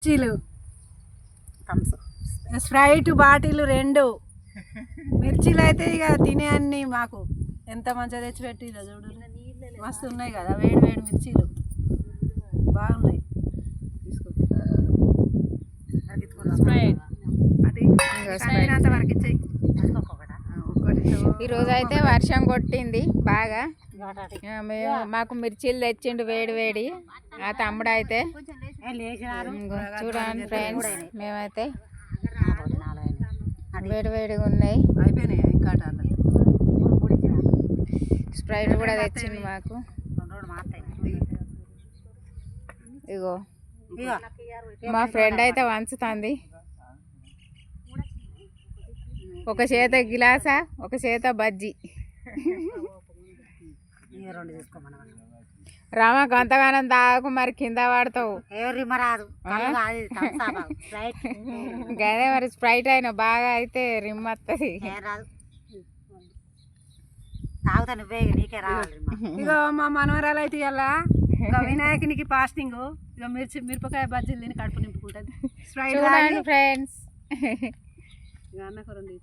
మిర్చీలు, Sprite bottle 2 మిర్చీలు అయితే ఇక తినే అన్ని మాకు ఎంత మంచిగా తెచ్చి పెట్టిలో చూడు, మస్తు ఉన్నాయి కదా వేడి వేడి మిర్చీలు బాగున్నాయి. ఈరోజు అయితే వర్షం కొట్టింది బాగా, మాకు మిర్చీలు తెచ్చిండు వేడి వేడి. ఆ తమ్ముడు అయితే చూడండి ఫ్రెండ్స్, మేమైతే వేడి వేడిగా ఉన్నాయి. స్ప్రైట్ కూడా తెచ్చిండు మాకు. ఇగో మా ఫ్రెండ్ అయితే వంచుతుంది, ఒక చేత గిలాసా ఒక చేత బజ్జీ. రామా కొంతగానం తాగు, మరి కింద పడతావు. గదే మరి స్ప్రైట్ అయినా బాగా అయితే రిమ్ వస్తుంది. ఇక మా మనవరాలు అయితే ఇలా వినాయకునికి ఫాస్టింగ్, ఇక మిరపకాయ బజ్జీలు తిని కడుపు నింపుకుంటుంది. ఫ్రెండ్స్ అన్నకు 2